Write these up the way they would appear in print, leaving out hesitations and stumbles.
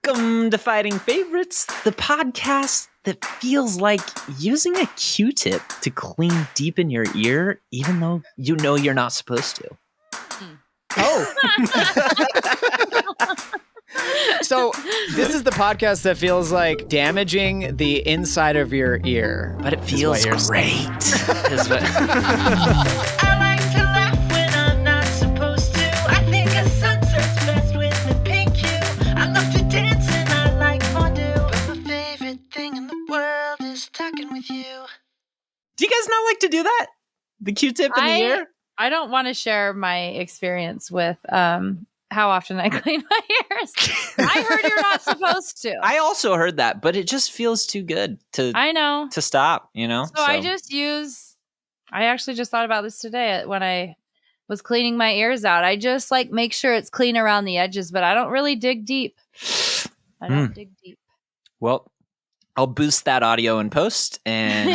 Welcome to Fighting Favorites, the podcast that feels like using a Q-tip to clean deep in your ear, even though you know you're not supposed to. Oh. So this is the podcast that feels like damaging the inside of your ear. But it feels great. Is what- I like to laugh when I'm not supposed to. I think a sunset's best with a pink hue. I love to dance and I like fondue. But my favorite thing in the world is talking with you. Do you guys not like to do that? The Q-tip in the ear? I don't want to share my experience with how often I clean my ears. I heard you're not supposed to. I also heard that, but it just feels too good to stop, you know? So I actually just thought about this today when I was cleaning my ears out. I just make sure it's clean around the edges, but I don't really dig deep. I don't dig deep. Well, I'll boost that audio in post and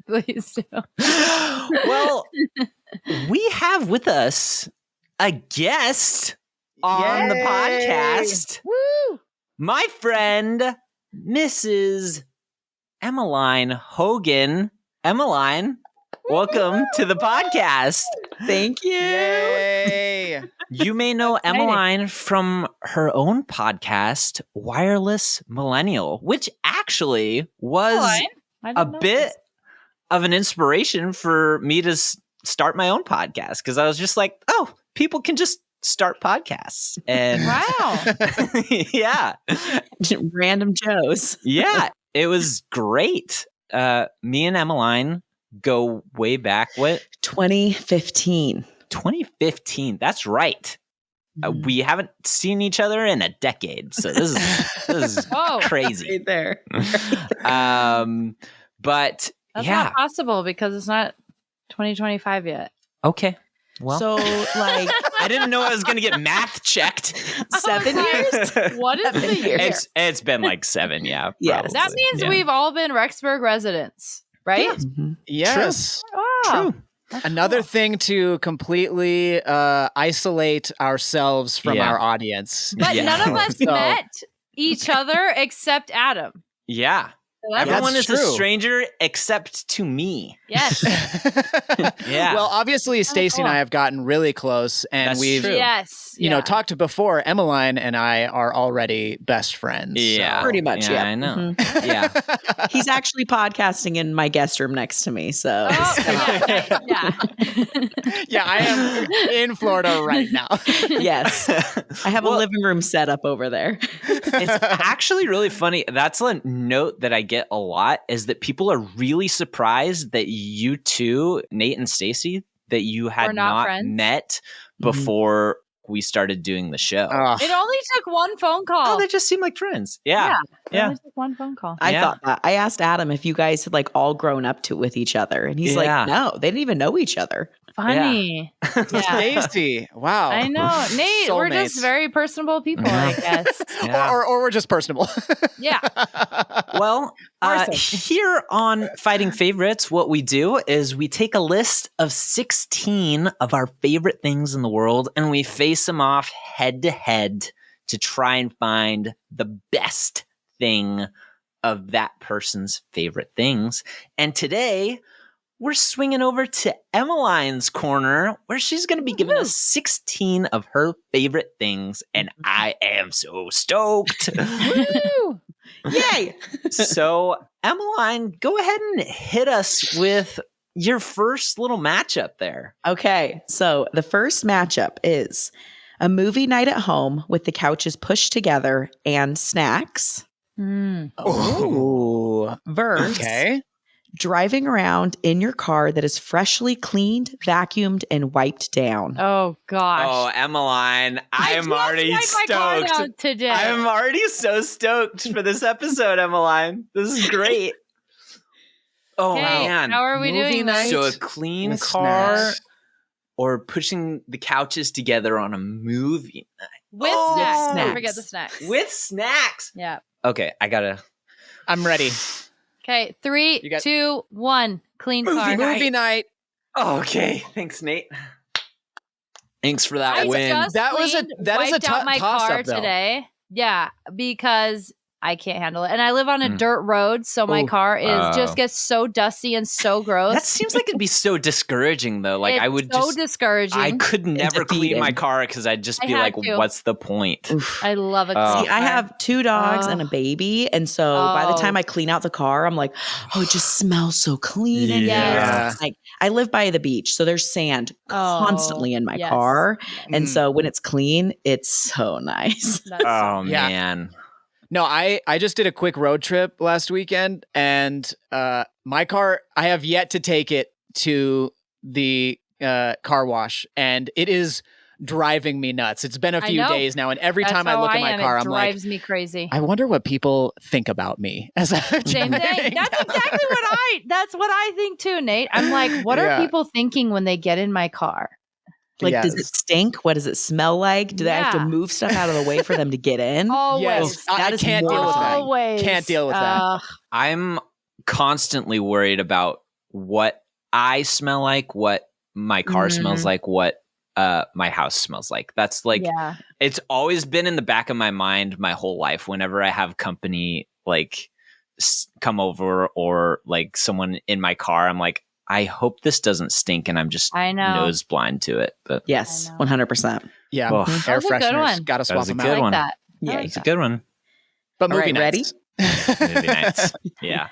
Please do. Well, we have with us a guest on the podcast. Woo! My friend, Mrs. Emmaline Hogan. Emmaline, welcome to the podcast. Thank you. Yay. You may know Emmaline from her own podcast, Wireless Millennial, which actually was a bit of an inspiration for me to start my own podcast, because I was just like, oh, people can just start podcasts. And wow. Yeah. Random Joes. Yeah, it was great. Me and Emmaline go way back. What? 2015. 2015. That's right. We haven't seen each other in a decade. So this is crazy. Right there. But that's not possible because it's not 2025 yet. Okay. Well, so I didn't know I was going to get math checked. 7 years? What is the year? It's been like 7. Yeah. Yes. That means we've all been Rexburg residents, right? Yeah. Mm-hmm. Yes. Wow. True. Another thing to completely isolate ourselves from our audience. But none of us met each other except Adam. Yeah. So everyone is true. a stranger except to me. Yes. Yeah. Well, obviously, Stacy and I have gotten really close, and That's we've true. you know, talked before. Emmaline and I are already best friends. Yeah. So. Pretty much, yeah. I know. Mhm. Yeah. He's actually podcasting in my guest room next to me. So Yeah, I am in Florida right now. yes. I have a living room set up over there. It's actually really funny. That's a note that I get a lot, is that people are really surprised that you two, Nate and Stacy, that you had not met before we started doing the show. It only took one phone call. Oh, they just seem like friends. Yeah. It only took one phone call. I thought that. I asked Adam if you guys had all grown up to with each other. And he's like, no, they didn't even know each other. Funny. Yeah. Stacy. Wow. I know. Nate, we're just very personable people, I guess. Or we're just personable. Yeah. Well, here on Fighting Favorites, what we do is we take a list of 16 of our favorite things in the world and we face them off head to head to try and find the best thing of that person's favorite things. And today, we're swinging over to Emmaline's corner, where she's going to be giving us 16 of her favorite things, and I am so stoked. Woo! Yay! So, Emmaline, go ahead and hit us with your first little matchup there. Okay, so the first matchup is a movie night at home with the couches pushed together and snacks. Oh. Versus driving around in your car that is freshly cleaned, vacuumed, and wiped down. Oh, gosh. Oh, Emmaline, I am already stoked. Today. I'm already so stoked for this episode, Emmaline. This is great. Oh, man. How are we doing this? So a clean car or pushing the couches together on a movie night. With snacks. Don't forget the snacks. With snacks. Yeah. Okay, I'm ready. Okay, 3, 2, 1. Clean car. Movie night. Okay, thanks, Nate. Thanks for that I win. just That is a wiped out my toss-up, car though. today. Yeah, because I can't handle it. And I live on a dirt road, so my car just gets so dusty and so gross. That seems like it'd be so discouraging, though. Like it's I would so just, discouraging. I could never clean my defeating. car because I'd just I be had like, to. "What's the point?" I love it. Oh. See, I have 2 dogs and a baby. And so by the time I clean out the car, I'm like, oh, it just smells so clean in Yeah. here. Like, I live by the beach, so there's sand constantly in my car. And so when it's clean, it's so nice. Oh Yeah. man. No, I just did a quick road trip last weekend, and my car, I have yet to take it to the car wash, and it is driving me nuts. It's been a few days now, and every time I look at my car, I'm like, it drives me crazy. I wonder what people think about me as I'm Same thing. driving That's down. exactly that's what I think too, Nate. I'm like, what are people thinking when they get in my car? Like, does it Yes. stink? What does it smell like? Do they have to Yeah. move stuff out of the way for them to get in? Always. Yes, I That is can't deal with that. Always. Can't deal with that. I'm constantly worried about what I smell like, what my car smells like, what my house smells like. That's like, it's always been in the back of my mind my whole life. Whenever I have company like come over or like someone in my car, I'm like, I hope this doesn't stink, and I'm just nose blind to it. But yes, 100%. Yeah, Oh. air That was a good fresheners. one. Got to That swap was a them good out. one. That. Yeah, it's a good one. But All movie right, nights. Movie nights. Yeah.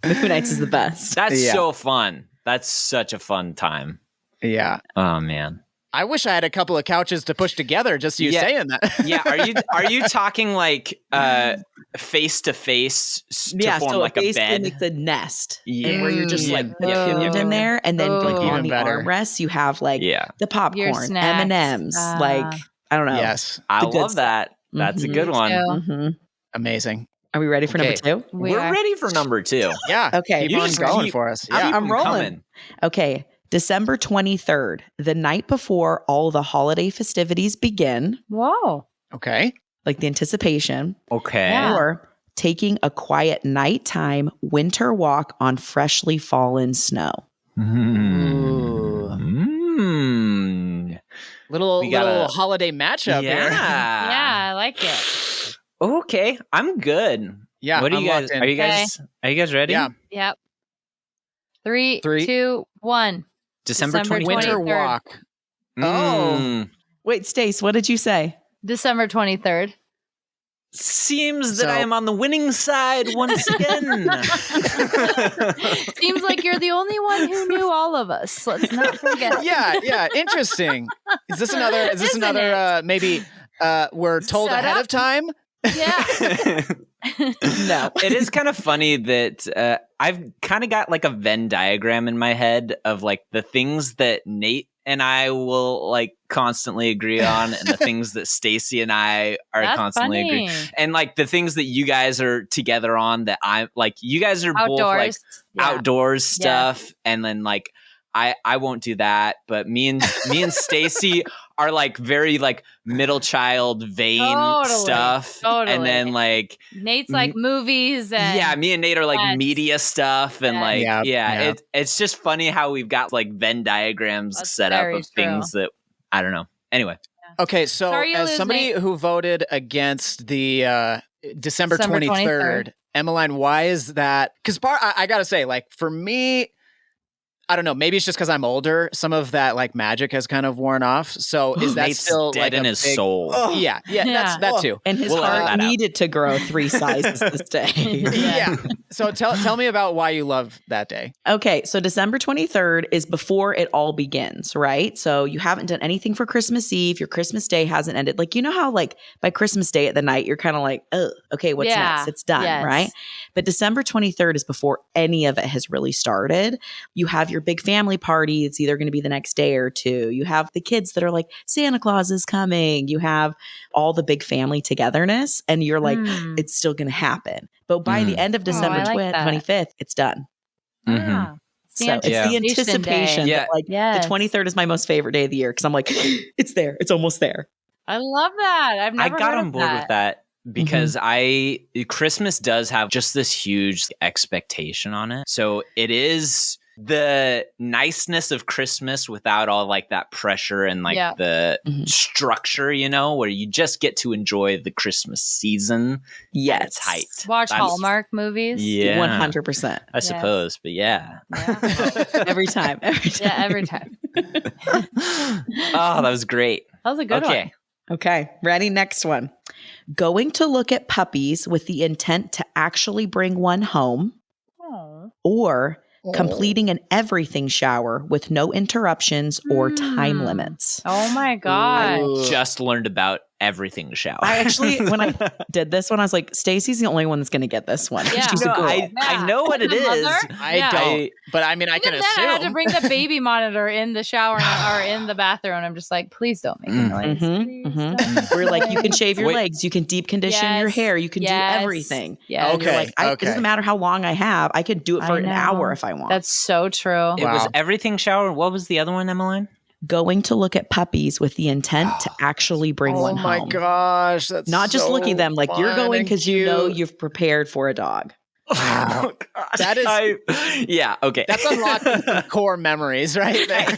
Movie nights is the best. That's Yeah. so fun. That's such a fun time. Yeah. Oh man. I wish I had a couple of couches to push together, just you saying that. Yeah. Are you talking like face to face to form so like it a basically bed? makes a nest, Yeah. and where you're just like Yeah. cocooned in there, and then like Even on the better. armrests you have like the popcorn, snacks. M&Ms, like I don't know. Yes. I the good love that. That's a good one. Mhm. Amazing. Are we ready for number 2? We're ready for number 2. Yeah. Okay. Keep on going for us. Yeah. I'm rolling. Coming. Okay. December 23rd, the night before all the holiday festivities begin, Whoa. Okay. like the anticipation, Okay. Yeah. or taking a quiet nighttime winter walk on freshly fallen snow. Ooh. Little holiday matchup here. Yeah, I like it. Okay. I'm good. Yeah. What do I'm you guys? locked in. Are you guys ready? Yeah. Yep. 3, Three. 2, 1. December 23rd. Winter 23rd. walk. Oh. Wait, Stace, what did you say? December 23rd. Seems that So- I am on the winning side once again. Seems like you're the only one who knew all of us. Let's not forget. Yeah. Interesting. Is this another? Isn't Maybe we're told Set ahead up? of time? Yeah. No. It is kind of funny that I've kind of got like a Venn diagram in my head of like the things that Nate and I will like constantly agree on, and the things that Stacy and I are That's constantly funny. agree, and like the things that you guys are together on that I'm like, you guys are both like Outdoors. Yeah. outdoors stuff, and then like I won't do that, but me and Stacy are like very like middle child vain stuff, and then like Nate's like movies and me and Nate are like Yes. media stuff, and like Yeah. it's just funny how we've got like Venn diagrams That's set up very of things that I don't know. Anyway, Okay, so Sorry you as lose, somebody Nate. who voted against the December December 23rd, Emmaline, why is that? Because I gotta say, like for me, I don't know. Maybe it's just because I'm older. Some of that like magic has kind of worn off. So is that Nate's still dead like in a his big- soul. Yeah, that's that too. And his We'll edit heart that out. needed to grow 3 sizes this day. Yeah. So tell me about why you love that day. Okay, so December 23rd is before it all begins, right? So you haven't done anything for Christmas Eve. Your Christmas Day hasn't ended. Like, you know how like by Christmas Day at the night, you're kind of like, oh, okay, what's Yeah, next? It's done, yes. right? But December 23rd is before any of it has really started. You have your big family party. It's either going to be the next day or 2. You have the kids that are like, Santa Claus is coming. You have all the big family togetherness, and you're like, it's still going to happen. But by the end of December I like that. 25th, it's done. Ah, So it's the anticipation Yeah. that like Yes. the 23rd is my most favorite day of the year because I'm like, it's there. It's almost there. I love that. I've I never got heard on of board that. with that because Christmas does have just this huge expectation on it. So it is the niceness of Christmas without all like that pressure and like the structure, you know, where you just get to enjoy the Christmas season. Yes. At its height. Watch Hallmark movies. Yeah. 100%. I suppose, but yeah. Every time. Yeah, every time. Oh, that was great. That was a good one. Okay. Ready? Next one. Going to look at puppies with the intent to actually bring one home, or completing an everything shower with no interruptions or time limits. Oh my God. I just learned about everything shower. I actually, when I did this one, I was like, Stacy's the only one that's going to get this one. Yeah. She's a girl. I know what it is. I don't. But I mean, I can Even assume. then, I had to bring the baby monitor in the shower or in the bathroom. And I'm just like, please don't make a noise. Please don't. We're like, you can shave your legs, you can deep condition your hair, you can do everything. Yeah. And you're like, it doesn't matter how long I have. I could do it for an hour if I want. That's so true. It was everything shower. What was the other one, Emmaline? Going to look at puppies with the intent to actually bring one home. Oh my gosh. That's not just looking at them, like you're going because you know you've prepared for a dog. Wow. That is okay. That's unlocking some core memories right there.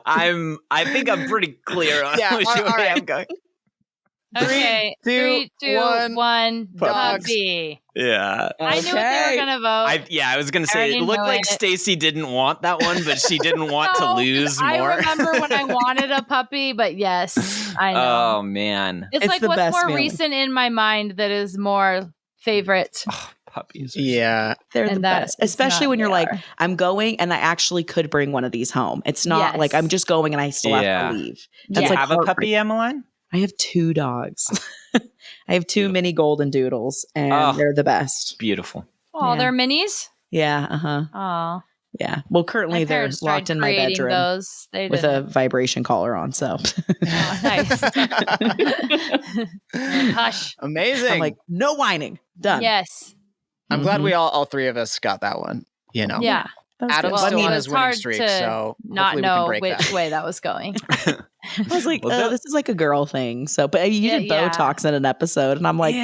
I think I'm pretty clear on which way I'm going. Okay. 3, 2, 1. Puppy. Yeah. I knew what they were gonna vote. I was gonna say it looked like Stacy didn't want that one, but she didn't want to lose more. I remember when I wanted a puppy, but yes, I know. Oh man. It's like what's more recent in my mind that is more favorite. Puppies. Yeah. They're the best. Especially when you're like, I'm going and I actually could bring one of these home. It's not like I'm just going and I still have to leave. Do you have a puppy, Emmaline? I have 2 dogs. I have 2 mini golden doodles, and they're the best. Beautiful. Oh, they're minis? Yeah. Oh. Yeah. Well, currently they're locked in my bedroom with a vibration collar on. So nice. Hush. Amazing. I'm like, no whining. Done. Yes. I'm glad we all 3 of us got that one. You know. Yeah. Adam's still on his winning streak, so not know which that. way that was going. I was like, this is like a girl thing. So, but you did Botox in an episode, and I'm like,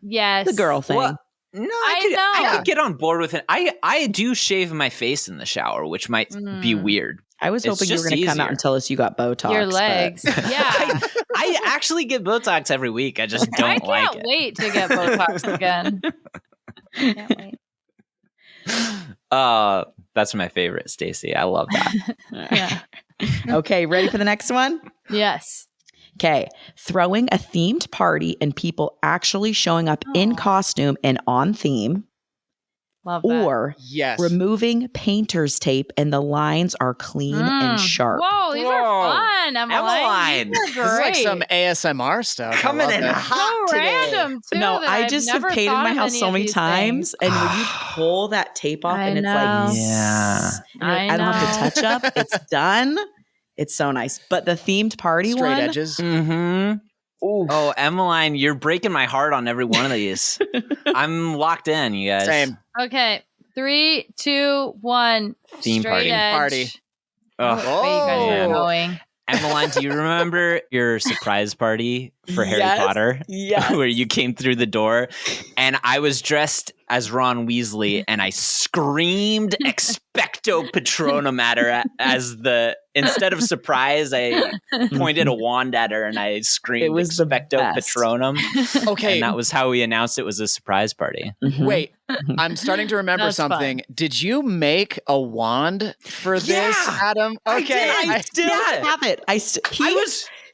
yes, the girl thing. Well, no, I could get on board with it. I do shave my face in the shower, which might be weird. I was hoping you were going to come out and tell us you got Botox. Your legs. Yeah. I actually get Botox every week. I just don't like it. I can't wait to get Botox again. Can't wait. That's my favorite, Stacy. I love that. Yeah. Okay, ready for the next one? Yes. Okay, throwing a themed party and people actually showing up in costume and on theme. Love that. Or removing painter's tape and the lines are clean and sharp. Whoa, these are fun, Emmaline. This is like some ASMR stuff. Coming in hot so today. Random too. No, I just have painted my house so many times, and when you pull that tape off, and it's like, I don't have to touch up. It's done. It's so nice. But the themed party straight one, edges. Mm-hmm. Oh, Emmaline, you're breaking my heart on every one of these. I'm locked in, you guys. Same. Okay, 3, 2, 1. Theme straight party. edge. Where you guys are going. Emmaline, do you remember your surprise party for Harry Potter? Yes. Where you came through the door and I was dressed as Ron Weasley and I screamed Expecto Patronum at her instead of surprise, I pointed a wand at her and I screamed it was Expecto Patronum. Okay. And that was how we announced it was a surprise party. Mm-hmm. Wait, I'm starting to remember something. Fun. Did you make a wand for this, Adam? Okay. I still have it.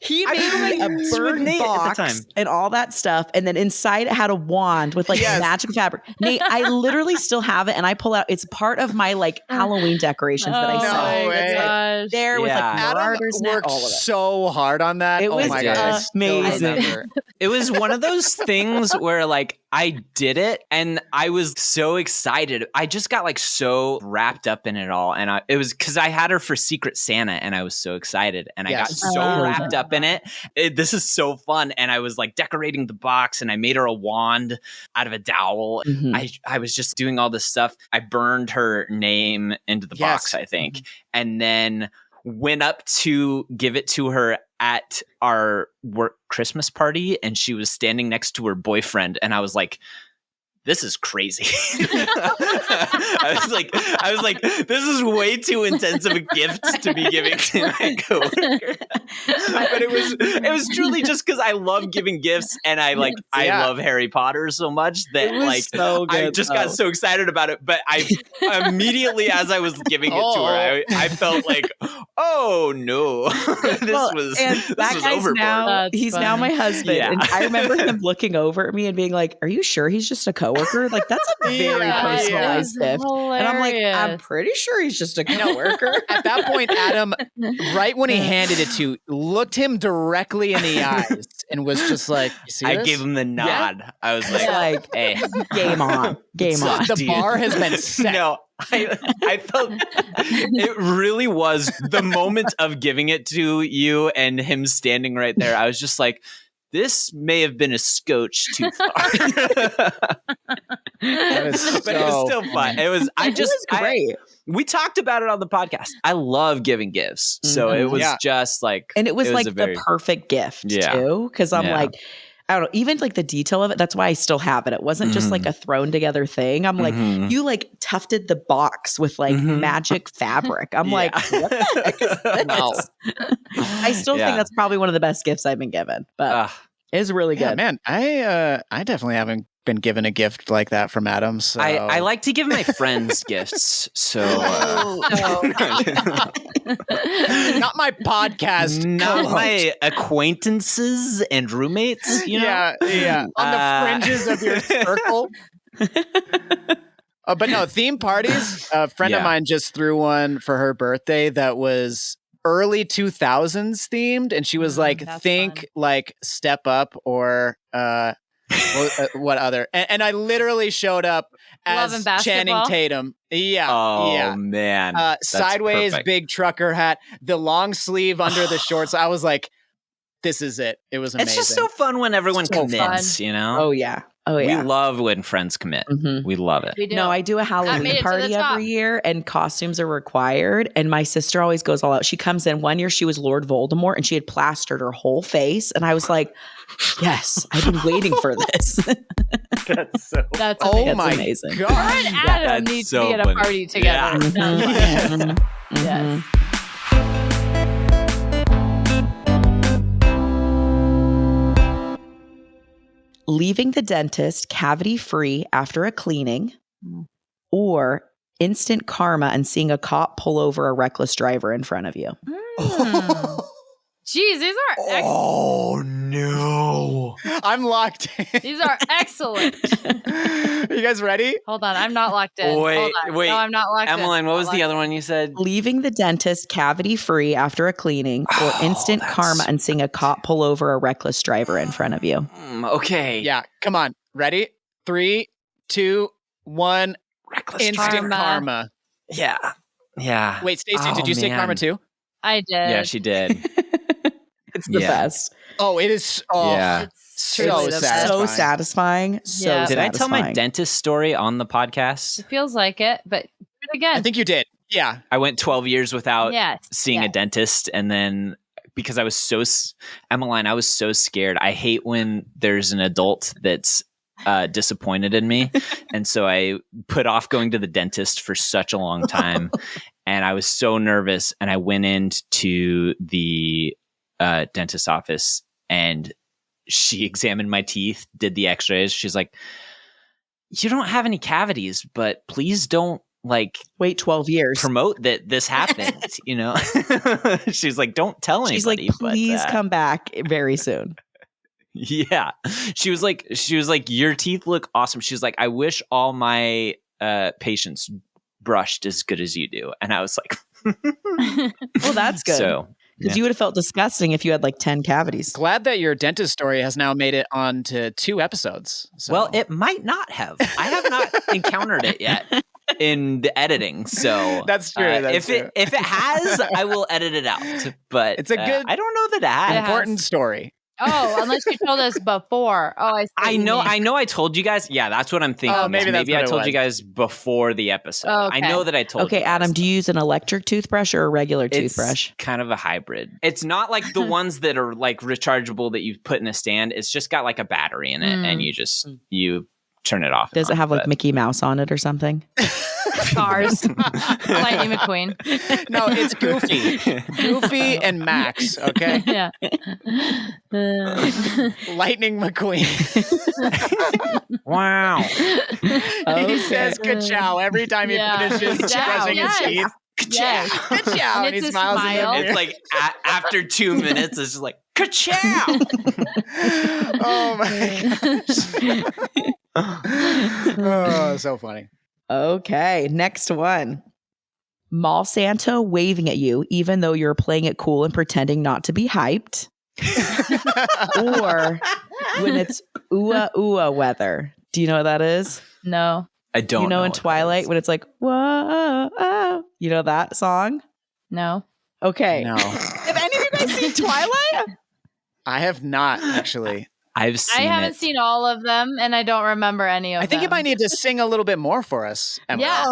He made me a bird box and all that stuff. And then inside it had a wand with like magical fabric. Nate, I literally still have it. And I pull out, it's part of my like Halloween decorations that I saw. It's like there with like Adam worked all of that. So hard on that. It was my God, amazing. It was one of those things where like I did it and I was so excited. I just got like so wrapped up in it all. And it was because I had her for Secret Santa and I was so excited and I got so wrapped up in it. This is so fun. And I was like decorating the box and I made her a wand out of a dowel. Mm-hmm. I was just doing all this stuff. I burned her name into the box, I think. And then went up to give it to her at our work Christmas party and she was standing next to her boyfriend and I was like, this is crazy. I was like, this is way too intense of a gift to be giving to my coworker. But it was truly just because I love giving gifts, and I love Harry Potter so much that so good, I just got so excited about it. But I immediately, as I was giving it to her, I felt like, oh no, this was overboard. Now, he's now my husband, Yeah. and I remember him looking over at me and being like, "Are you sure he's just a coworker? Like that's a very personalized gift." Hilarious. And I'm like, "I'm pretty sure he's just a coworker." At that point, Adam, right when he handed it to, looked him directly in the eyes and was just like, "You see I this?" gave him the nod. Yeah. I was It's like, like, hey, game on, game on. The bar has been set. No, I felt it really was the moment of giving it to you and him standing right there. I was just like, this may have been a scotch too far. That is But it was still fun. It was great. We talked about it on the podcast. I love giving gifts. So it was just like, And it was like a very, the perfect gift Yeah. too. Cause I'm Yeah. like, I don't know, even like the detail of it, that's why I still have it. It wasn't just like a thrown together thing. I'm like, Mhm. you like tufted the box with like Mhm. magic fabric. I'm like, what the heck is this? Wow. I still Yeah. think that's probably one of the best gifts I've been given, but it was really Yeah, good. man, I definitely haven't been given a gift like that from Adam. So I like to give my friends gifts. So not my podcast, not co-host. my acquaintances and roommates, you know? Yeah, on the fringes of your circle. But no, theme parties. A friend of mine just threw one for her birthday that was early 2000s themed, and she was like, that's think fun. like Step Up or what other? And I literally showed up Love and as Channing Basketball? Tatum. Yeah, Oh yeah. man. That's Sideways perfect. big trucker hat, the long sleeve under the shorts. I was like, this is it. It was amazing. It's just so fun when everyone So commits, you know? Oh yeah. Oh yeah. We love when friends commit. Mhm. We love it. We do. No, I do a made Halloween it to the party top. every year, and costumes are required. And my sister always goes all out. She comes in one year, she was Lord Voldemort, and she had plastered her whole face. And I was like, "Yes, I've been waiting for this." That's so That's Oh amazing. my amazing. god! Her and Adam that's need so to be at a funny. party together. Yeah. Sounds like. Mhm. Yes. Leaving the dentist cavity free after a cleaning, or instant karma and seeing a cop pull over a reckless driver in front of you. Mm. Jeez, these are Oh no. I'm locked in. these are excellent. Are you guys ready? Hold on, I'm not locked in. Wait, Hold on. wait. No, I'm not locked in. Emmaline, what Not was the locked other one you said? Leaving the dentist cavity free after a cleaning, or Oh, instant that's- karma and seeing a cop pull over a reckless driver in front of you. Okay. Yeah, come on. Ready? 3, 2, 1. Reckless Instant driver. karma. Yeah. Yeah. Wait, Stacy, Oh, did you say man. karma too? I did. Yeah, she did. It's the Yeah. best. Oh, it is. Oh, Yeah. It's So truly the sad. best. So satisfying. So Yeah. Did I tell my satisfying. dentist story on the podcast? It feels like it, but do it again. I think you did. Yeah. I went 12 years without yes. seeing a yes. dentist, and then because I was so Emmaline, I was so scared. I hate when there's an adult that's disappointed in me, and so I put off going to the dentist for such a long time, and I was so nervous. And I went into the dentist's office, and she examined my teeth, did the X-rays. She's like, "You don't have any cavities, but please don't like Wait 12 years. promote that this happened." You know, she's like, "Don't tell anybody." She's like, please come back very soon. Yeah, she was like, "Your teeth look awesome." She's like, "I wish all my patients brushed as good as you do," and I was like, Well, that's good. So Because you would have felt disgusting if you had like 10 cavities. Glad that your dentist story has now made it onto 2 episodes. So. well, it might not have. I have not encountered it yet in the editing. So That's true. if it has, I will edit it out. But It's a good- I don't know that it has. Yeah. important story. Oh, unless you told us before. Oh, I see. what I you know. mean. I know. I told you guys. Yeah, that's what I'm thinking. Oh, is maybe that's maybe what I it told you was. guys before the episode. Oh, I okay. know that I told. Okay, you guys. Adam, do you use an electric toothbrush or a regular It's toothbrush? kind of a hybrid. It's not like the ones that are like rechargeable that you put in a stand. It's just got like a battery in it, and you just you turn it off. Does it have like Mickey Mouse on it or something? Cars. Lightning McQueen. No, it's Goofy. Goofy and Max, okay? Yeah. Lightning McQueen. Wow. He says ka-chow every time he finishes brushing his teeth. Yes. Ka-chow. And he it's a smiles in smile. the mirror. It's like after 2 minutes, it's just like ka-chow. Oh my gosh. Oh, so funny. Okay, next one. Mall Santa waving at you, even though you're playing it cool and pretending not to be hyped. Or when it's ooh weather. Do you know what that is? No. I don't You know in what that Twilight is. when it's like, whoa, you know that song? No. Okay. No. Have any of you guys seen Twilight? I have not, actually. I've seen I haven't seen all of them, and I don't remember any of them. I think you might need to sing a little bit more for us, Emma. Yeah.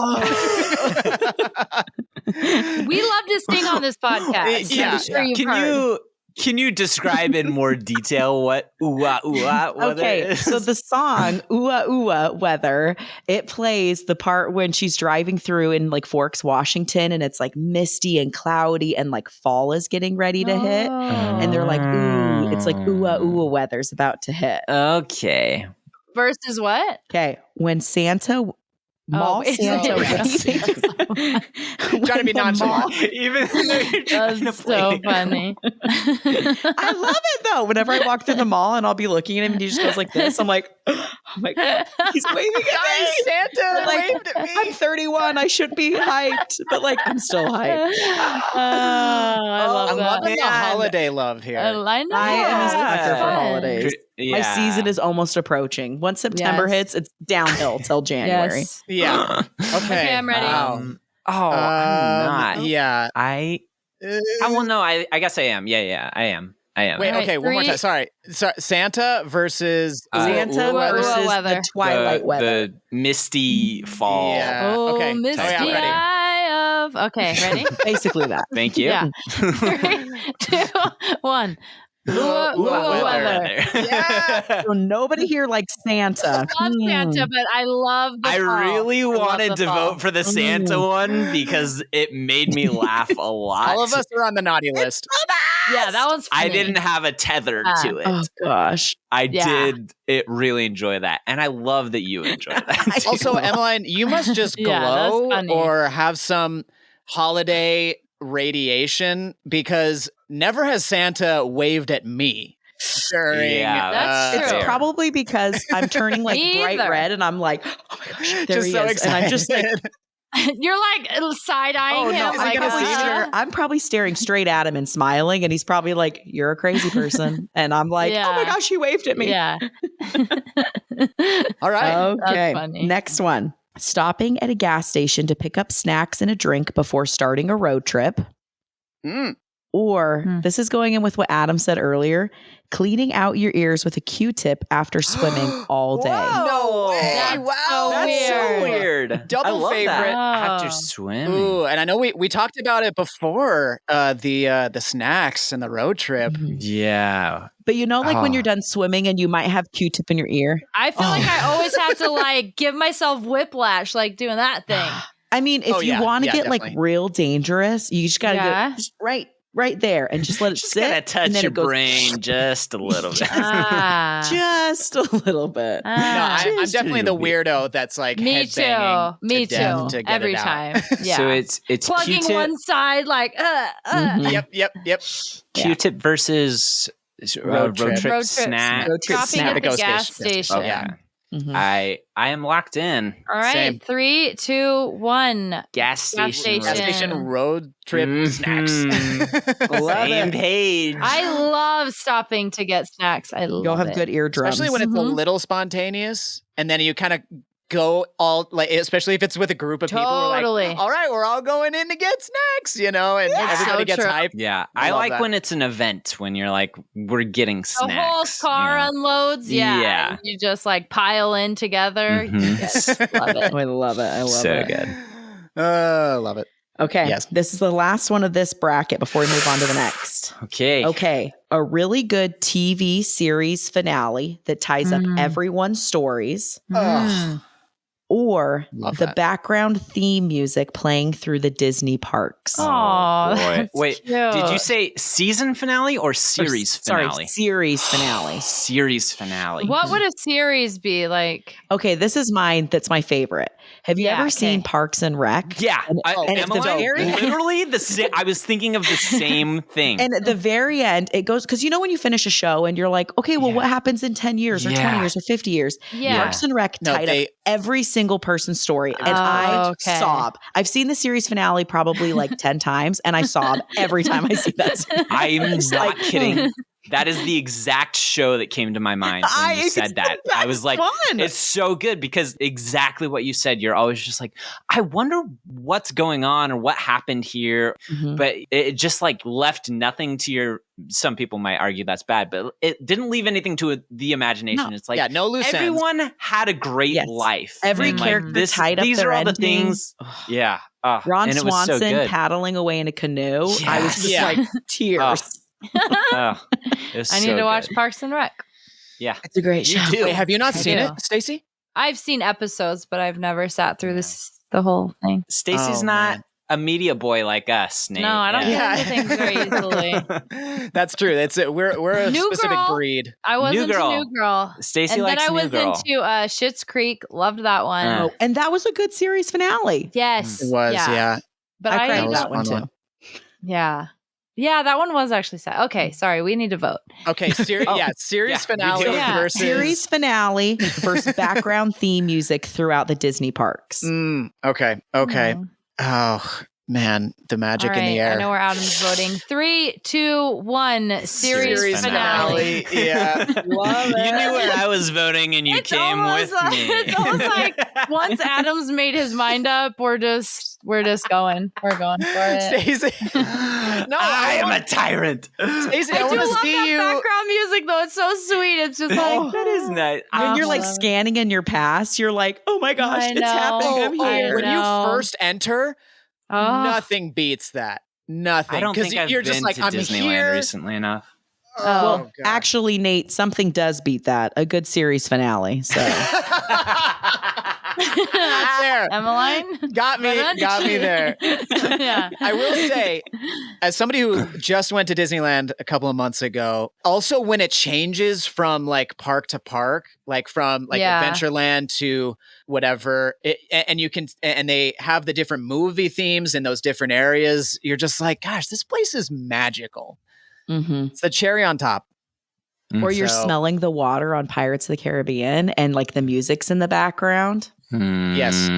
We love to sing on this podcast. Yeah. I'm sure you've heard. Can you describe in more detail what ooh-ah weather Okay, is? so the song ooh weather, it plays the part when she's driving through in like Forks, Washington, and it's like misty and cloudy and like fall is getting ready to hit. And they're like, ooh, it's like ooh weather's about to hit. Okay. Versus what? Okay, when Santa Mall it's- Santa yeah. Trying to be nonchalant. Even though you're trying to That's play so it. funny. I love it though. Whenever I walk through the mall and I'll be looking at him and he just goes like this, I'm like, oh my God, he's waving at me. Santa Like, waved at me. I'm 31. I should be hyped, but like I'm still hyped. I love I'm that. loving the man. holiday love here. I know. I am a sucker for Fun. holidays. My season is almost approaching. Once September Yes. hits, it's downhill till January. Yes. Yeah. Okay. Okay, I'm ready. Wow. I'm not. Yeah. Well, no, I guess I am. Yeah, I am. Wait, All right, okay, one more 3 time. Sorry. Santa versus Santa Ooh, versus weather. the Twilight weather. The misty fall. Yeah. Oh, okay. misty Oh, yeah, I'm ready. eye of. Okay, ready? Basically that. Thank you. Yeah. 3, 2, 1. Ooh, weather. Yeah. So nobody here likes Santa. I love Santa, but I love the I fall. really I love wanted the to fall. vote for the Santa one because it made me laugh a lot. All of us are on the naughty list. Yeah, that one's funny. I didn't have a tether to it. Oh gosh. I Yeah. did really enjoy that. And I love that you enjoy that. too. Also, Emmaline, you must just Yeah, that's glow funny. or have some holiday radiation because never has Santa waved at me during. Yeah, That's It's true. probably because I'm turning like Me bright either. red and I'm like, oh my gosh, there Just he so is. excited. And I'm just like, You're like side-eyeing oh him. no, like, I'm probably staring straight at him and smiling. And he's probably like, you're a crazy person. And I'm like, oh my Yeah. gosh, he waved at me. Yeah. All right. Okay. funny. Next one. Stopping at a gas station to pick up snacks and a drink before starting a road trip. Mm. Or Hmm. this is going in with what Adam said earlier, cleaning out your ears with a Q-tip after swimming all day. No way. That's Wow. so That's so weird. Double I love favorite. that. Oh. After swimming. Ooh, and I know we talked about it before, the snacks and the road trip. Yeah. But you know, like when Oh. you're done swimming and you might have Q-tip in your ear. I feel like I always have to like give myself whiplash, like doing that thing. I mean, if Oh, you yeah. want to Yeah, get like definitely. real dangerous, you just got to Yeah. go just right there and just let it Just sit. gotta and touch then your it goes brain just a little bit. Ah. just a little bit. No, Ah. I'm Just definitely a the little bit. weirdo that's like Me headbanging too. Me to death too. to get Every it out. time. Yeah. So it's plugging Q-tip, one side, like Mhm. Yep. Q-tip versus road trip Road trip snack. Road trip stopping snack. at the Go gas station. station. Okay. Mhm. I am locked in. All right, Same. 3, 2, 1. Gas station. station. Gas station road trip Mhm. snacks. Love Same it. page. I love stopping to get snacks. I love You'll have it. good eardrums. Especially when it's a Mhm. little spontaneous, and then you kind of go all like, especially if it's with a group of people. We're Totally. like, all right, we're all going in to get snacks, and It's everybody so gets true. hyped. Yeah, I I love like that. when it's an event when you're like, we're getting The snacks. whole car you know? unloads. Yeah. Yeah. And you just like pile in together. Mhm. Yes, love it. I love it. I love So it. good. Love it. Okay. Yes. This is the last one of this bracket before we move on to the next. Okay. A really good TV series finale that ties up everyone's stories. Ugh. Or Love the that. background theme music playing through the Disney parks. Aw, boy. that's Wait, cute. did you say season finale or series finale? Sorry, series finale. Series finale. What would a series be like? Okay, this is mine. That's my favorite. Have you Yeah, ever seen okay. Parks and Rec? Yeah, and at the Emmaline, very literally the same. I was thinking of the same thing. And at the very end, it goes because when you finish a show and you're like, okay, well, Yeah. what happens in 10 years or 20 years or 50 years? Yeah. Parks and Rec tied up every single person's story. And I sob. I've seen the series finale probably like 10 times, and I sob every time I see that. I'm not kidding. That is the exact show that came to my mind when you said that. I was like, it's so good because exactly what you said. You're always just like, I wonder what's going on or what happened here. But it just like left nothing to your, some people might argue that's bad, but it didn't leave anything to the imagination. It's like, no loose ends. Everyone had a great life. Every And, character tied up these their are all the ending. things. Yeah. Ron and it was so Swanson good. paddling away in a canoe. Yes. I was just like tears. I I need to watch Parks and Rec. Yeah. It's a great show. Wait, have you not seen do. it, Stacy? I've seen episodes, but I've never sat through the whole thing. Stacy's not a media boy like us, Nate. No, I don't get into things very easily. That's true. That's it. We're a New specific Girl. breed. I was New into Girl. New Girl. Stacy And likes then I was New Girl. into Schitt's Creek. Loved that one. Uh. And that was a good series finale. Yes. It was, yeah. But I cried That that one was a fun too. Yeah. Yeah, that one was actually sad. Okay, sorry. We need to vote. Okay, series Yeah, finale we do. Yeah. versus Series finale versus background theme music throughout the Disney parks. Okay. Mm. Oh man, the magic All in the right, air. I know where Adam's voting. 3, 2, 1. Series finale. Yeah. Love You knew where I was voting and you came with me. It's almost like once Adam's made his mind up, we're just going. We're going for it. Stacey. No, I am a tyrant. Stacey, I I do want to love see that you. background music though. It's so sweet. It's just like That is nice. When you're like love it. scanning in your past, you're like, oh my gosh, I it's know. happening. I'm I here. When you know. first enter, oh. nothing beats that. Nothing. I don't think I've you're been just like, to I'm Disneyland here. recently enough. Oh, Well, God. actually, Nate, something does beat that. A good series finale. So Not there. Emmaline? Got me there. Yeah. I will say, as somebody who just went to Disneyland a couple of months ago, also when it changes from like park to park, like from like Yeah. Adventureland to whatever, and they have the different movie themes in those different areas, you're just like, gosh, this place is magical. It's the cherry on top. or you're So- smelling the water on Pirates of the Caribbean and like the music's in the background. Yes.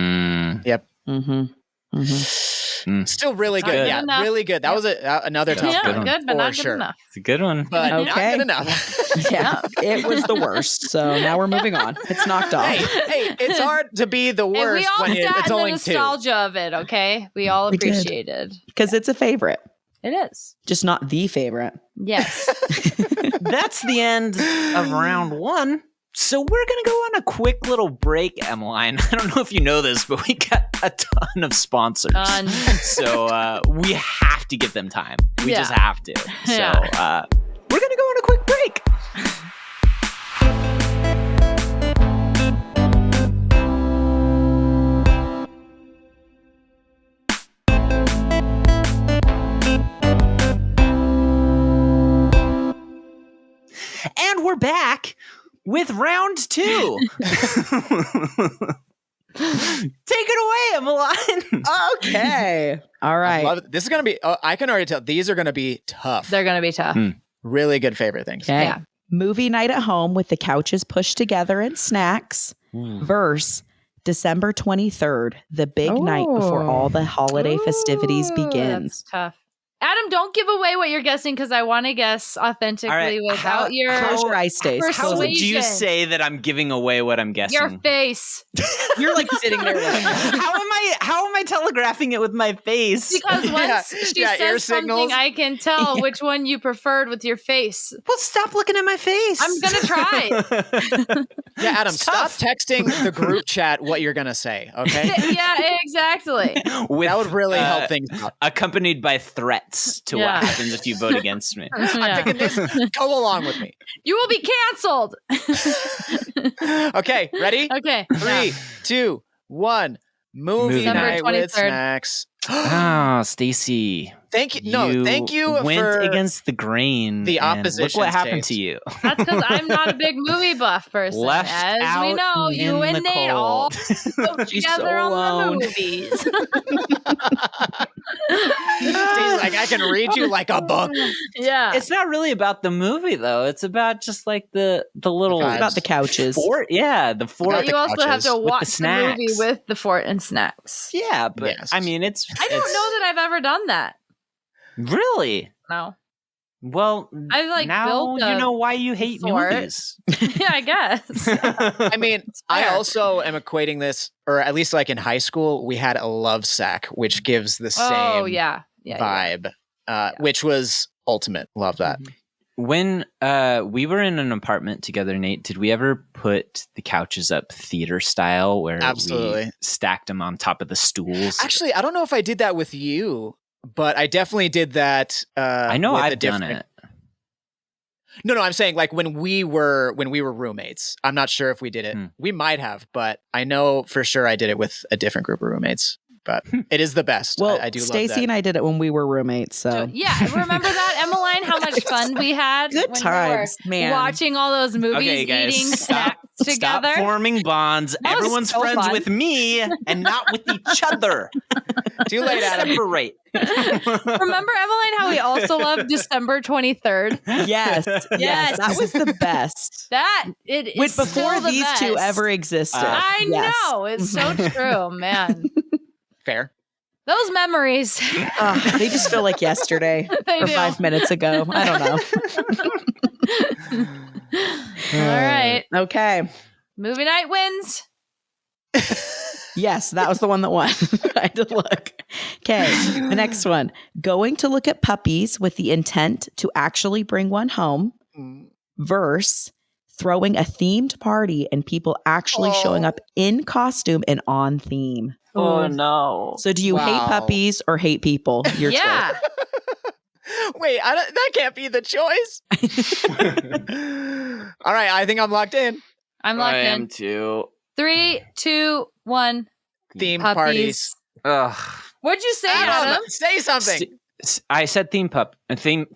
Yep. Still really Not good. good Yeah, enough. really good. That was another tough Yeah, good one. good, but For not sure. good enough. It's a good one. but not Okay. good enough. Yeah, it was the worst. So now we're moving on. It's knocked off. hey, it's hard to be the And worst we all when sat it's in the only two. nostalgia of it, okay? We all We did. appreciated. Because it's a favorite, It is. just not the favorite. Yes. That's the end of round one. So we're going to go on a quick little break, Emmaline. I don't know if you know this, but we got a ton of sponsors. Done. So we have to give them time. We Yeah. just have to. So Yeah. we're going to go on a quick break. And we're back with round two. Take it away, Emmaline. Okay. All I right. love it. This is going to be, I can already tell, these are going to be tough. They're going to be tough. Really good favorite things. Okay. Yeah. Movie night at home with the couches pushed together and snacks versus December 23rd, the big night before all the holiday festivities Ooh, begin. That's tough. Adam, don't give away what you're guessing because I want to guess authentically right, without your Close your eyes, Stace. How would you Persuasion. say that I'm giving away what I'm guessing? your face. You're like sitting there. Like, How am I telegraphing it with my face? Because once she ear says something, signals. I can tell which one you preferred with your face. Well, stop looking at my face. I'm gonna try. Yeah, Adam, It's stop tough. texting the group chat what you're gonna say. Okay, Yeah, exactly. With, that would really help things out. accompanied by threats to Yeah. what happens if you vote against me. Yeah. Thinking this, go along with me. You will be canceled. Okay, ready? Okay. 3, 2, 1. Movie December night with 23rd. snacks. Oh, Stacy. Thank you. No, thank you went for against the grain. the and opposition, Look what happened Stace. to you. That's because I'm not a big movie buff person. Left As we out know, you in and the Nate all cold. go She's together so on alone. the movies. Stacy's like, I can read you like a book. Yeah. It's not really about the movie though. It's about just like the little vibes. it's about the couches. fort. Yeah, the fort. About But you the also have couches to with the watch the movie snacks. with the fort and snacks. Yeah, but Yes. I mean, it's. I don't know that I've ever done that. Really. No. Well, I like now built you a know why you hate fort. movies. Yeah, I guess. I mean, I fair. also am equating this, or at least like in high school, we had a love sack, which gives the same Oh, yeah. Yeah. vibe, which was ultimate. Love that. When we were in an apartment together, Nate, did we ever put the couches up theater style where Absolutely. we stacked them on top of the stools? Actually, I don't know if I did that with you, but I definitely did that. I know with a I've done different- it. No, I'm saying like when we were roommates. I'm not sure if we did it. We might have, but I know for sure I did it with a different group of roommates. But it is the best. Well, I do love Stacy that. and I did it when we were roommates. So Yeah, remember that, Emmaline? How much fun we had good when times, we were man. watching all those movies, Okay, guys, eating stop, snacks together. Stop forming bonds. That was Everyone's so friends fun. with me and not with each other. Too late, Adam. Separate. Remember, Emmaline, how we also loved December 23rd? yes, Yes. that was the best. That it When, is before still the these two best. ever existed. I Yes. know it's so true, man. Fair. Those memories. They just feel like yesterday They or do. 5 minutes ago. I don't know. All right, Okay. movie night wins. Yes, that was the one that won. I had to look. Okay, the next one. Going to look at puppies with the intent to actually bring one home versus throwing a themed party and people actually showing up in costume and on theme. Oh no. So do you hate Wow. puppies or hate people? Your Yeah, Wait, that can't be the choice. All right, I think I'm locked in. I'm locked I am in. too. 3, 2, 1. Theme Puppies. parties. Ugh. What'd you say, Adam, Adam? say something. I said theme puppies. No,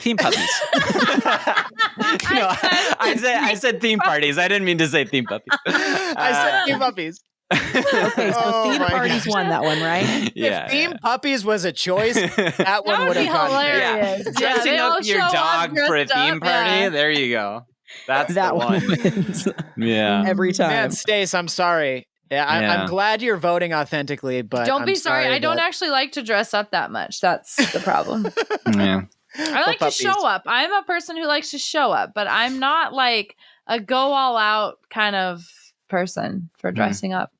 I said theme parties. I didn't mean to say theme puppies. I said theme puppies. Okay, so Oh theme my parties gosh. won that one, right? Yeah. If theme puppies was a choice, that That one would would be have gotten there. hilarious. Yeah, Dressing they all up your show up dog for a dressed theme up, party. yeah. There you go. That's That the one one. wins Yeah. every time. Man, Stace, I'm sorry. Yeah, Yeah. I'm glad you're voting authentically, but Don't I'm be sorry. I don't that- actually like to dress up that much. That's the problem. Yeah. I like to puppies. show up. I'm a person who likes to show up, but I'm not like a go all out kind of person for dressing up.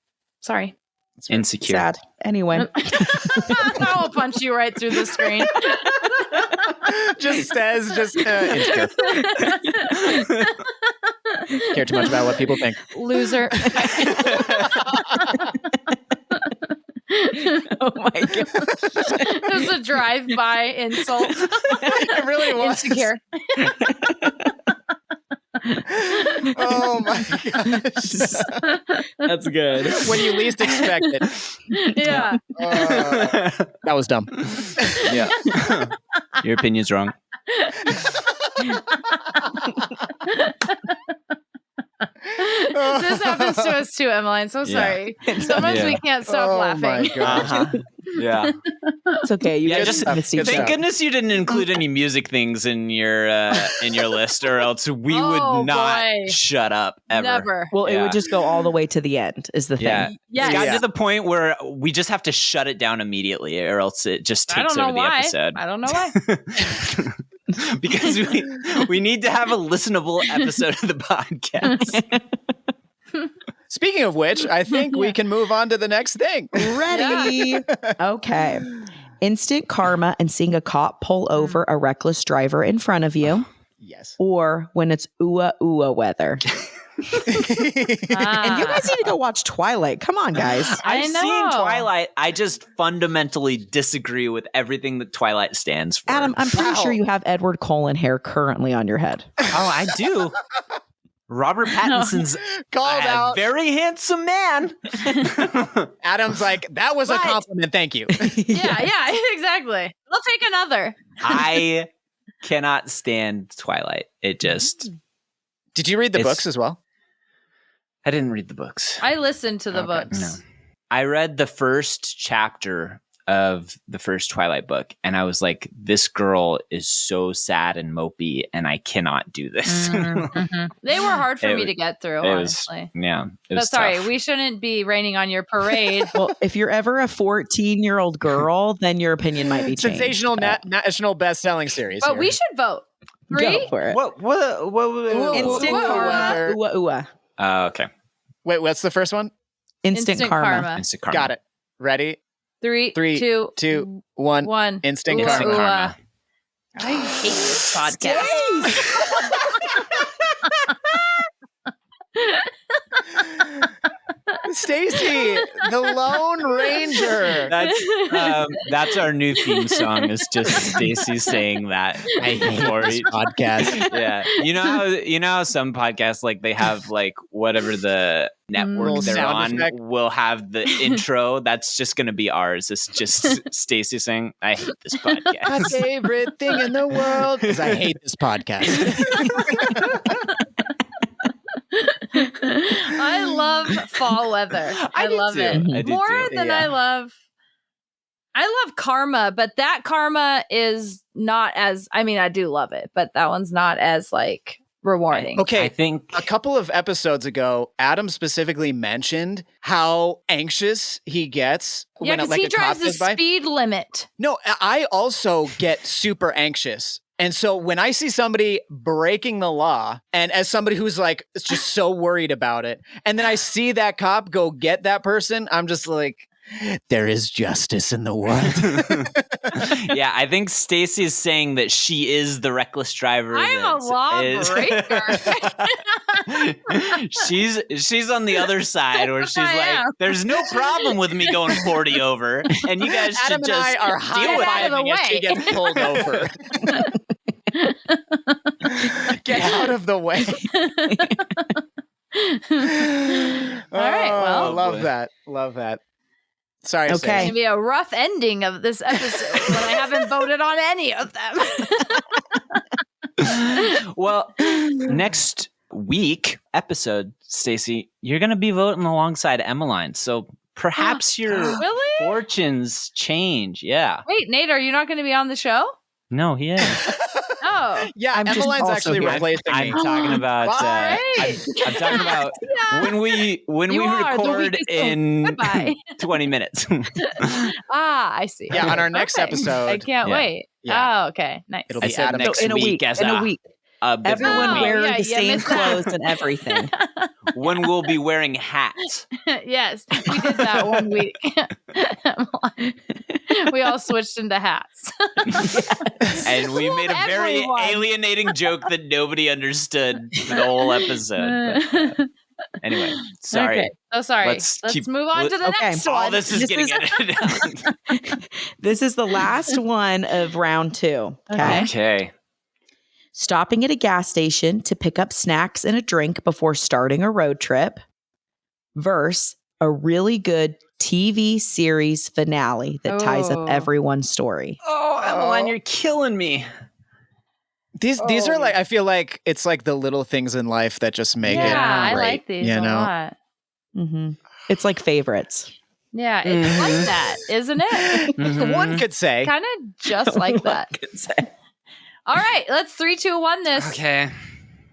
Sorry. Insecure. Sad. Anyway, I will punch you right through the screen. just says insecure. Care too much about what people think. Loser. oh my god. It was a drive-by insult. It really was. Insecure. Oh my gosh. That's good. When you least expect it. Yeah. That was dumb. Yeah. Your opinion's wrong. This happens to us too, Emmaline. So sorry. Sometimes Yeah. we can't stop Oh laughing. my gosh. Yeah. It's okay. You Yeah, guys just missed each good thank other. job. goodness you didn't include any music things in your list, or else we Oh, would not boy. shut up ever. Never. Well, it Yeah. would just go all the way to the end. Is the thing. Yeah. Yes. It's gotten Yeah. to the point where we just have to shut it down immediately, or else it just I takes don't know over the why. episode. I don't know why. Because we need to have a listenable episode of the podcast. Speaking of which, I think we can move on to the next thing. Ready? Okay. Instant karma and seeing a cop pull over a reckless driver in front of you, Yes. or when it's ooh weather. Ah. And you guys need to go watch Twilight. Come on, guys. I've know. seen Twilight. I just fundamentally disagree with everything that Twilight stands for. Adam, I'm pretty sure you have Edward Cullen hair currently on your head. Oh, I do. Robert Pattinson's Called a out. very handsome man. Adam's like, that was a Right. compliment. Thank you. Yeah, exactly. I'll take another. I cannot stand Twilight. It just Did you read the It's- books as well? I didn't read the books. I listened to the Okay. books. No. I read the first chapter of the first Twilight book, and I was like, this girl is so sad and mopey, and I cannot do this. Mhm. They were hard for It me was- to get through, it was- honestly. Yeah. It But was sorry, tough. we shouldn't be raining on your parade. Well, if you're ever a 14-year-old girl, then your opinion might be changed. Sensational national best-selling series. But here. we should vote. Go 3? for it. What? Instant Ooh, karma. weather. Ooh. Okay. Wait, what's the first one? Instant karma. Instant karma. Got it. Ready? 3, 3, 2, 2, 1. 1. Instant Ooh, karma. ooh, Karma. I hate this podcast. Stacy, the Lone Ranger. That's our new theme song. Is just Stacy saying that. I hate this podcast. Yeah, you know how some podcasts like they have like whatever the network Little they're sound on effect. will have the intro. That's just gonna be ours. It's just Stacy saying, "I hate this My podcast." favorite thing in the world is I hate this podcast. I love fall weather. I do love too. it. I do More too. than Yeah. I love karma, but that karma is not as, I mean, I do love it, but that one's not as like rewarding. Okay, I think a couple of episodes ago, Adam specifically mentioned how anxious he gets Yeah, when because like he a cop drives the goes by. speed limit. No, I also get super anxious. And so when I see somebody breaking the law, and as somebody who's like just so worried about it, and then I see that cop go get that person, I'm just like, there is justice in the world. yeah, I think Stacy's saying that she is the reckless driver. I'm a lawbreaker. she's on the other side where she's I like, am. "There's no problem with me going 40 over, and you guys Adam should and I just are deal with out of the high-fiving as she way. gets pulled over. Get out of the way. All right, well. Oh, love that. Love that. Sorry. Okay. It's going to be a rough ending of this episode when I haven't voted on any of them. it." Well, next week episode, Stacy, you're going to be voting alongside Emmaline, so perhaps your Really? fortunes change. Yeah. Wait, Nate, are you not going to be on the show? No, he is. Oh. Yeah, I'm just Emmeline's also actually here. replacing I'm me. talking about. Bye. I'm talking about when we You are. The record week is so- in Goodbye. 20 minutes. I see. Yeah, on Okay, our next perfect. episode. I can't Yeah. wait. Yeah. Oh, okay. Nice. It'll I be said Adam. next So in a week. as In a week. a different Everyone week. wear yeah, the you same missed that. clothes and everything. When we'll be wearing hats. Yes, we did that one week. We all switched into hats. And we Fooled made a very everyone. alienating joke that nobody understood for the whole episode. But, anyway, sorry. Okay. So sorry. Let's Let's keep- move on to the Okay. next All one. this is This getting is- edited out. This is the last one of round 2. Okay. Okay. Stopping at a gas station to pick up snacks and a drink before starting a road trip versus a really good TV series finale that ties Oh. up everyone's story. Oh, Emmaline, you're killing me. These are like, I feel like it's like the little things in life that just make yeah, it I great, like these you a know? lot. It's like favorites. Yeah, it's like that, isn't it? Mhm. One could say. Kind of just like that. Could say. All right, let's 3, 2, 1 this. Okay.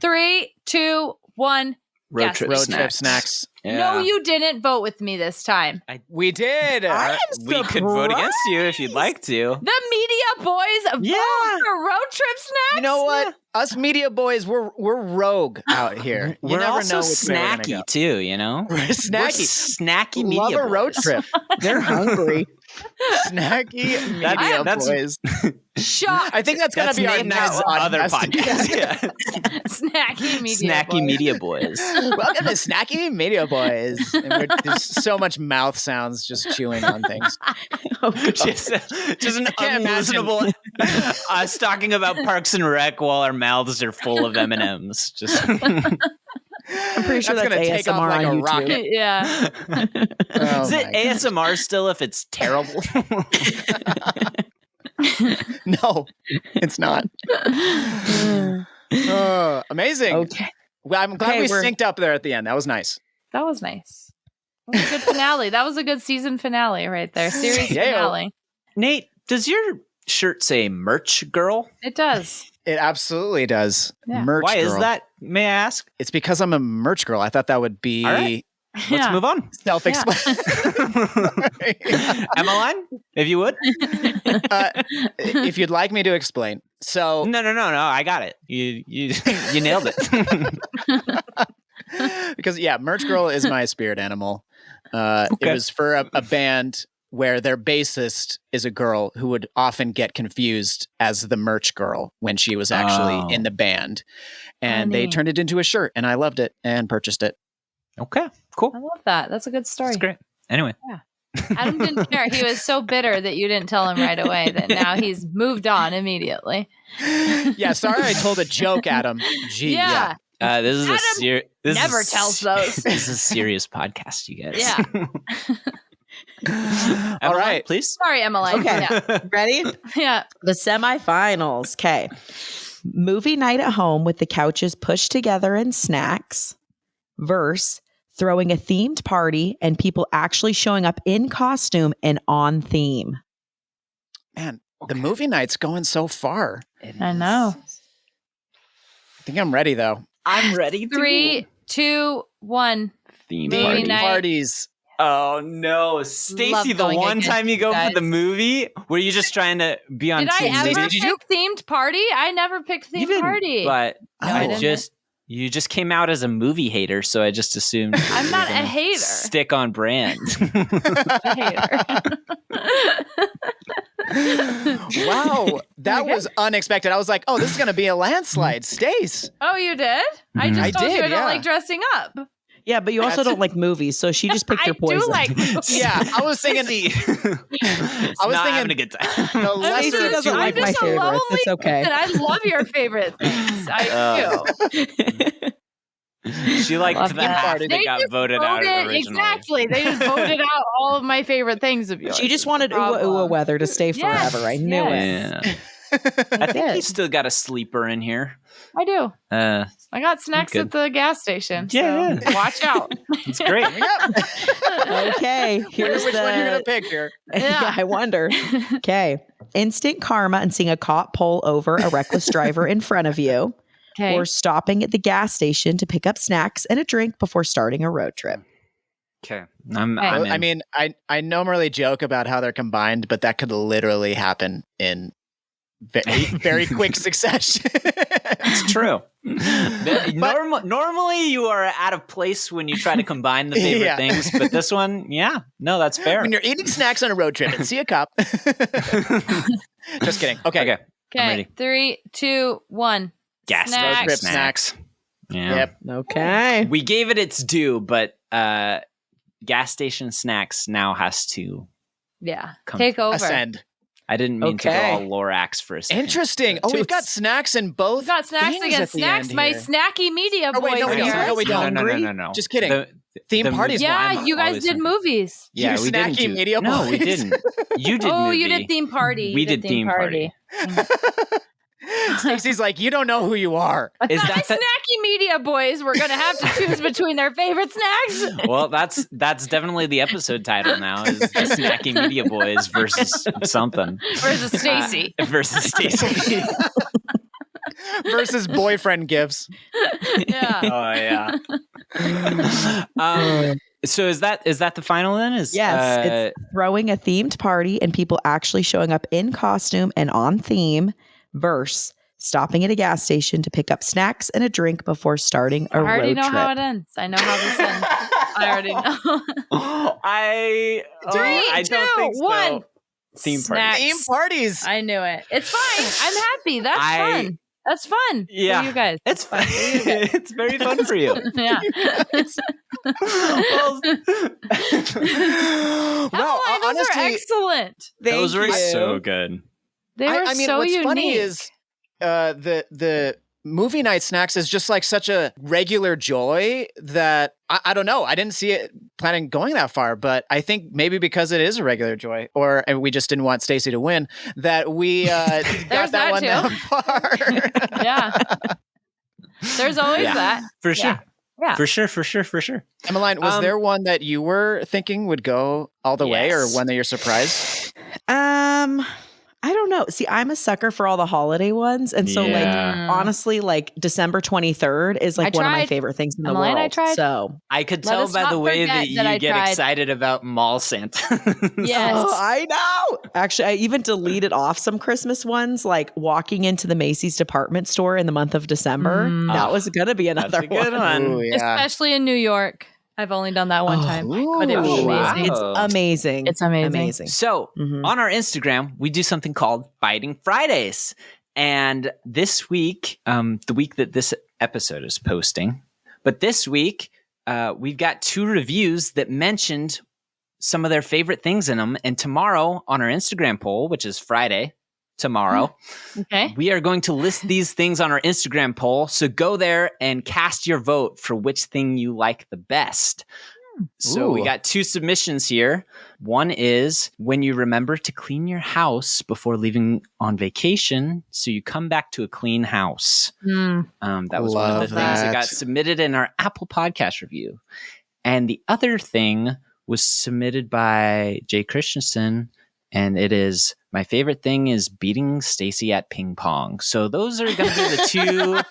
3, 2, 1. Road Yes. trip Road snacks. trip snacks. Yeah. No, you didn't vote with me this time. We did. We could vote against you if you'd like to. The media boys vote for road trip snacks. You know what? Us media boys, we're rogue out here. You We're never also know which way we're gonna snacky go. too, you know? We're We're snacky. snacky media Love a road boys. trip. They're hungry. Snacky media that's- boys. Shocked. I think that's gonna That's be our named next as other podcast. podcast. Yeah. Snacky media Snacky boys. media boys. Welcome to Snacky Media Boys. And there's so much mouth sounds just chewing on things. Oh, God. just an can't imagine. unlistenable us talking about Parks and Rec while our mouths are full of M&Ms. Just I'm pretty sure that's gonna take ASMR off like on a YouTube. rocket. Yeah. Oh is it my ASMR still if it's terrible? No, it's not. Oh, amazing. Okay. Well, I'm glad Okay, we we're- synced up there at the end. That was nice. That was nice. That was a good finale. That was a good season finale right there. Series Yeah. finale. Nate, does your shirt say merch girl? It does. It absolutely does. Yeah. Merch Why is girl. that? May I ask? It's because I'm a merch girl. I thought that would be All right. Let's Yeah. move on. self-explanatory. Emmaline, if you would. If you'd like me to explain. So No. I got it. You nailed it. because merch girl is my spirit animal. It Okay. was for a band where their bassist is a girl who would often get confused as the merch girl when she was actually Oh. in the band. And they Funny. turned it into a shirt and I loved it and purchased it. Okay, cool. I love that. That's a good story. That's great. Anyway, Adam didn't care. He was so bitter that you didn't tell him right away that now he's moved on immediately. Yeah, sorry I told a joke, Adam. Gee, Yeah. this is Adam never tells those. This is a serious podcast, you guys. Yeah. All right. please. Sorry, Emmaline. Okay. Yeah. Ready? Yeah. The semifinals. Okay. Movie night at home with the couches pushed together and snacks versus throwing a themed party and people actually showing up in costume and on theme. Man, the movie night's going so far. I know. I think I'm ready though. I'm ready. 3, 2, 1. Theme Movie party. night. Parties. Oh no, Stacy! Love The going one against time you go you for the guys. movie, were you just trying to be on Did I team? ever Stacey, pick did you? themed party? I never picked You themed didn't, party. but No, I didn't. you just came out as a movie hater, so I just assumed I'm you not were a gonna hater. Stick on brand. Wow, that was unexpected. I was like, "Oh, this is going to be a landslide." Stace. Oh, you did? I Mhm. just I told you did, I don't yeah. like dressing up. Yeah, but you also don't like movies, so she just picked I your poison. do like movies. Yeah, I was thinking I was not thinking- having a good time. the lesser Stacey of doesn't two like I'm my just a favorites. lonely It's okay. person. I love your favorite things. I do. She liked Love the that. half that They got just voted out originally. Exactly. They just voted out all of my favorite things of yours. She just wanted Problem. Uwa weather to stay Yes, forever. I knew it. yes. Yeah. I think you still got a sleeper in here. I do. Uh, I got snacks Good. at the gas station. Yeah, So watch out. it's great. Okay, Wonder here's which one you're going the. to pick here. Yeah, I wonder. Okay, instant karma and seeing a cop pull over a reckless driver in front of you, Okay. or stopping at the gas station to pick up snacks and a drink before starting a road trip. Okay, I'm Hey. in. I mean, I normally joke about how they're combined, but that could literally happen in very quick succession. It's true. Normally, you are out of place when you try to combine the favorite Yeah. things, but this one, no, that's fair. When you're eating snacks on a road trip and see a cop. Just kidding. Okay. Okay, I'm Okay. ready. 3, 2, 1. gas Snacks. station Trip snacks. Yeah. Yep. Okay. We gave it its due, but gas station snacks now has to. Yeah. Come Take over. Ascend. I didn't mean to go Okay. all Lorax for a second. Interesting. Oh, we've got snacks in both. We've got snacks things against at the snacks. end My here. snacky media Oh, wait, boys no, we here. don't. No, we don't. No. Just kidding. The Theme parties. Yeah, I'm you guys always did hungry. movies. Yeah, You we didn't snacky do. media No, we boys. didn't. You did. Oh, movie. you did theme party. We You did theme party. Stacey's like, you don't know who you are. I Is thought that my the- snacky media boys were going to have to choose between their favorite snacks. Well, that's definitely the episode title now is the Snacky Media Boys versus something. Versus Stacy. Versus Stacy. Versus boyfriend gifts. Yeah. Oh yeah. So is that the final then? Yes, it's throwing a themed party and people actually showing up in costume and on theme versus stopping at a gas station to pick up snacks and a drink before starting a road trip. I already know how it ends. I know how this ends. I already know. I don't think so. 1. Theme Snacks. party. Theme parties. I knew it. It's fine. I'm happy. That's fun. That's fun. Yeah. For you guys. It's fun. It's very fun for you. Yeah. Well, Those honestly, are excellent. those were you. so good. They were I mean, so what's unique. funny is the movie night snacks is just like such a regular joy that I don't know. I didn't see it planning going that far, but I think maybe because it is a regular joy, and we just didn't want Stacy to win, that we got that one that far. Yeah. There's always that. For sure. Yeah. For sure. Emmaline, was there one that you were thinking would go all the way, or Yes. one that you're surprised? I don't know. See, I'm a sucker for all the holiday ones. And so like honestly, like December 23rd is like one of my favorite things in the Emmaline, world. I tried. So I could Let tell us by not the way forget that you that I get tried. excited about mall Santa. Yes. Oh, I know. Actually, I even deleted off some Christmas ones, like walking into the Macy's department store in the month of December. That was going to be another That's a good one. Ooh, yeah. Especially in New York. I've only done that one time, but it was Ooh, amazing. It's amazing. It's amazing. So on our Instagram, we do something called Fighting Fridays. And this week, the week that this episode is posting, but this week, we've got 2 reviews that mentioned some of their favorite things in them. And tomorrow on our Instagram poll, which is Friday, tomorrow, Okay. we are going to list these things on our Instagram poll. So go there and cast your vote for which thing you like the best. So we Ooh. got 2 submissions here. One is when you remember to clean your house before leaving on vacation, so you come back to a clean house. That was one of the Love things that got that. submitted in our Apple Podcast review. And the other thing was submitted by Jay Christensen, and it is my favorite thing is beating Stacy at ping pong. So those are going to be the 2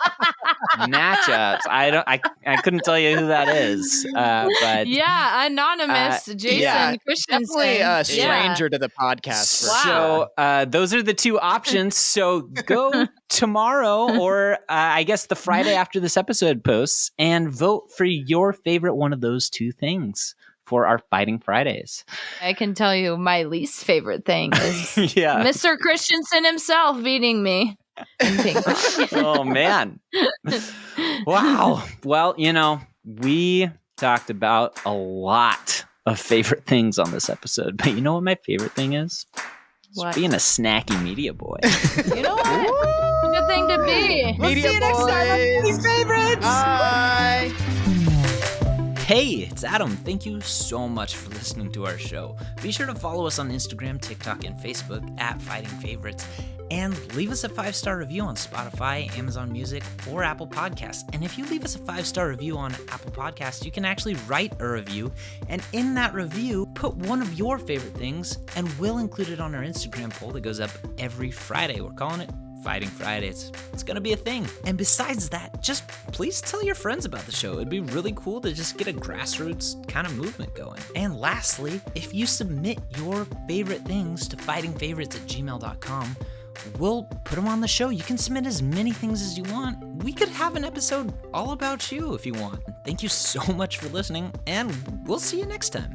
matchups. I couldn't tell you who that is, but Yeah, anonymous Jason Christensen. Definitely a stranger Yeah. to the podcast. For Wow. So those are the 2 options. So go tomorrow or I guess the Friday after this episode posts and vote for your favorite one of those 2 things for our Fighting Fridays. I can tell you my least favorite thing is Yeah. Mr. Christensen himself beating me in ping pong. Oh, man. Wow. Well, we talked about a lot of favorite things on this episode, but you know what my favorite thing is? It's What? being a snacky media boy. You know what? Good thing to be. Media boys. favorites. Bye. Hey, it's Adam. Thank you so much for listening to our show. Be sure to follow us on Instagram, TikTok, and Facebook at Fighting Favorites, and leave us a 5-star review on Spotify, Amazon Music, or Apple Podcasts. And if you leave us a 5-star review on Apple Podcasts, you can actually write a review, and in that review, put one of your favorite things, and we'll include it on our Instagram poll that goes up every Friday. We're calling it Fighting Fridays. It's gonna be a thing. And besides that, just please tell your friends about the show. It'd be really cool to just get a grassroots kind of movement going. And lastly, if you submit your favorite things to fightingfavorites@gmail.com, we'll put them on the show. You can submit as many things as you want. We could have an episode all about you if you want. Thank you so much for listening, and we'll see you next time.